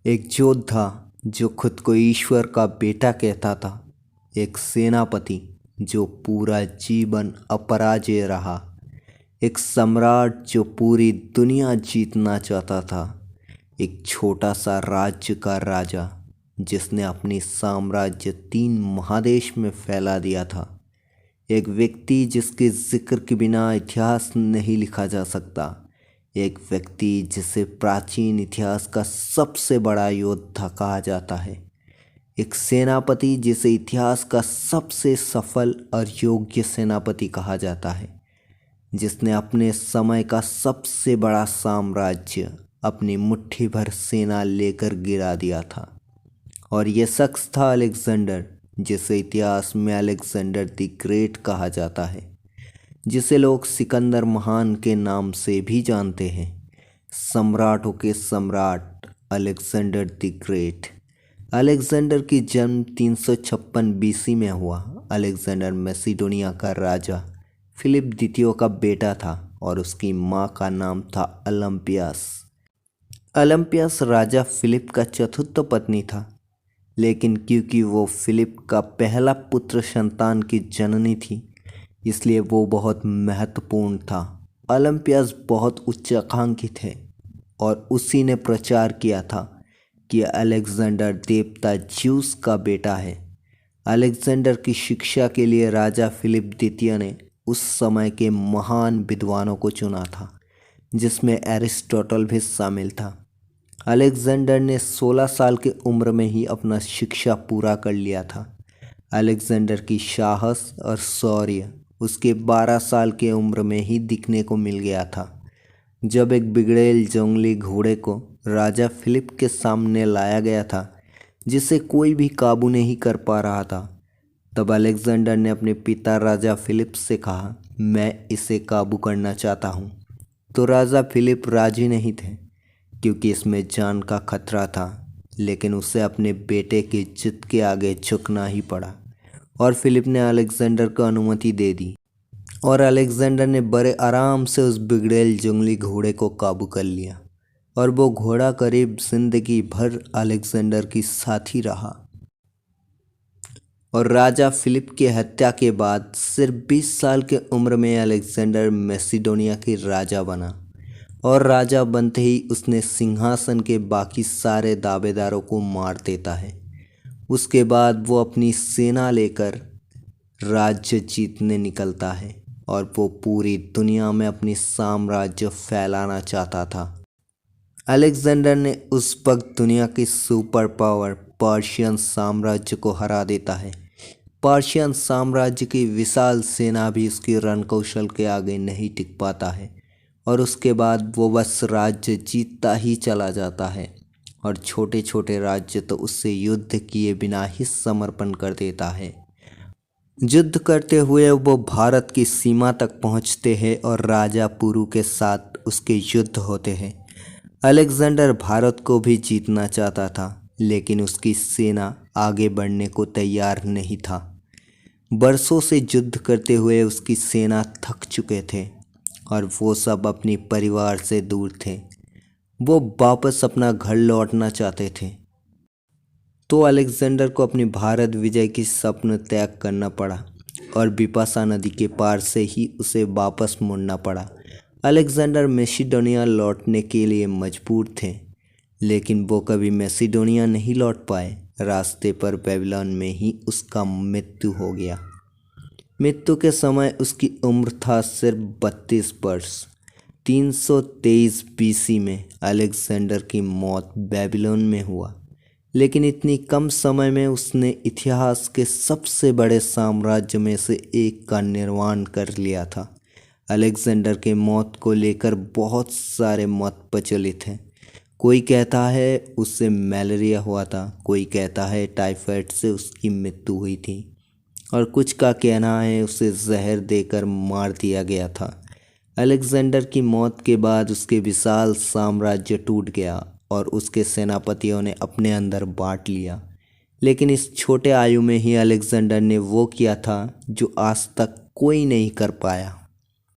एक योद्धा जो खुद को ईश्वर का बेटा कहता था, एक सेनापति जो पूरा जीवन अपराजेय रहा, एक सम्राट जो पूरी दुनिया जीतना चाहता था, एक छोटा सा राज्य का राजा जिसने अपनी साम्राज्य 3 महादेश में फैला दिया था, एक व्यक्ति जिसके जिक्र के बिना इतिहास नहीं लिखा जा सकता, एक व्यक्ति जिसे प्राचीन इतिहास का सबसे बड़ा योद्धा कहा जाता है, एक सेनापति जिसे इतिहास का सबसे सफल और योग्य सेनापति कहा जाता है, जिसने अपने समय का सबसे बड़ा साम्राज्य अपनी मुट्ठी भर सेना लेकर गिरा दिया था। और यह शख्स था अलेक्जेंडर, जिसे इतिहास में अलेक्जेंडर द ग्रेट कहा जाता है, जिसे लोग सिकंदर महान के नाम से भी जानते हैं। सम्राटों के सम्राट अलेक्जेंडर द ग्रेट। अलेक्जेंडर की जन्म 356 बीसी में हुआ। अलेक्जेंडर मैसिडोनिया का राजा फिलिप द्वितीय का बेटा था और उसकी माँ का नाम था ओलंपियास। ओलंपियास राजा फिलिप का चतुर्थ पत्नी था, लेकिन क्योंकि वो फिलिप का पहला पुत्र संतान की जननी थी, इसलिए वो बहुत महत्वपूर्ण था। ओलंपियास बहुत उच्चाकांक्षी थे और उसी ने प्रचार किया था कि अलेक्जेंडर देवता ज्यूस का बेटा है। अलेक्जेंडर की शिक्षा के लिए राजा फिलिप द्वितीय ने उस समय के महान विद्वानों को चुना था, जिसमें एरिस्टोटल भी शामिल था। अलेक्जेंडर ने 16 साल की उम्र में ही अपना शिक्षा पूरा कर लिया था। अलेक्जेंडर की साहस और शौर्य उसके 12 साल की उम्र में ही दिखने को मिल गया था। जब एक बिगड़ेल जंगली घोड़े को राजा फिलिप के सामने लाया गया था, जिसे कोई भी काबू नहीं कर पा रहा था, तब अलेक्जेंडर ने अपने पिता राजा फिलिप से कहा, मैं इसे काबू करना चाहता हूँ। तो राजा फिलिप राजी नहीं थे, क्योंकि इसमें जान का खतरा था, लेकिन उसे अपने बेटे की जिद के आगे झुकना ही पड़ा और फिलिप ने अलेक्जेंडर को अनुमति दे दी और अलेक्जेंडर ने बड़े आराम से उस बिगड़ेल जंगली घोड़े को काबू कर लिया और वो घोड़ा करीब जिंदगी भर अलेक्जेंडर की साथी रहा। और राजा फिलिप की हत्या के बाद सिर्फ 20 साल की उम्र में अलेक्जेंडर मैसिडोनिया के राजा बना और राजा बनते ही उसने सिंहासन के बाकी सारे दावेदारों को मार देता है। उसके बाद वो अपनी सेना लेकर राज्य जीतने निकलता है और वो पूरी दुनिया में अपनी साम्राज्य फैलाना चाहता था। अलेक्जेंडर ने उस वक्त दुनिया की सुपर पावर पर्शियन साम्राज्य को हरा देता है। पर्शियन साम्राज्य की विशाल सेना भी उसकी रणकौशल के आगे नहीं टिक पाता है और उसके बाद वो बस राज्य जीतता ही चला जाता है और छोटे छोटे राज्य तो उससे युद्ध किए बिना ही समर्पण कर देता है। युद्ध करते हुए वो भारत की सीमा तक पहुंचते हैं और राजा पुरु के साथ उसके युद्ध होते हैं। अलेक्जेंडर भारत को भी जीतना चाहता था, लेकिन उसकी सेना आगे बढ़ने को तैयार नहीं था। बरसों से युद्ध करते हुए उसकी सेना थक चुके थे और वो सब अपने परिवार से दूर थे। वो वापस अपना घर लौटना चाहते थे, तो अलेक्जेंडर को अपनी भारत विजय की स्वप्न त्याग करना पड़ा और बिपाशा नदी के पार से ही उसे वापस मुड़ना पड़ा। अलेक्जेंडर मैसिडोनिया लौटने के लिए मजबूर थे, लेकिन वो कभी मैसिडोनिया नहीं लौट पाए। रास्ते पर बेबीलोन में ही उसका मृत्यु हो गया। मृत्यु के समय उसकी उम्र था सिर्फ 32 वर्ष। 323 बीसी में अलेक्जेंडर की मौत बेबीलोन में हुआ, लेकिन इतनी कम समय में उसने इतिहास के सबसे बड़े साम्राज्य में से एक का निर्माण कर लिया था। अलेक्जेंडर के मौत को लेकर बहुत सारे मत प्रचलित हैं। कोई कहता है उससे मलेरिया हुआ था, कोई कहता है टाइफाइड से उसकी मृत्यु हुई थी और कुछ का कहना है उसे जहर देकर मार दिया गया था। अलेक्जेंडर की मौत के बाद उसके विशाल साम्राज्य टूट गया और उसके सेनापतियों ने अपने अंदर बांट लिया। लेकिन इस छोटे आयु में ही अलेक्जेंडर ने वो किया था जो आज तक कोई नहीं कर पाया।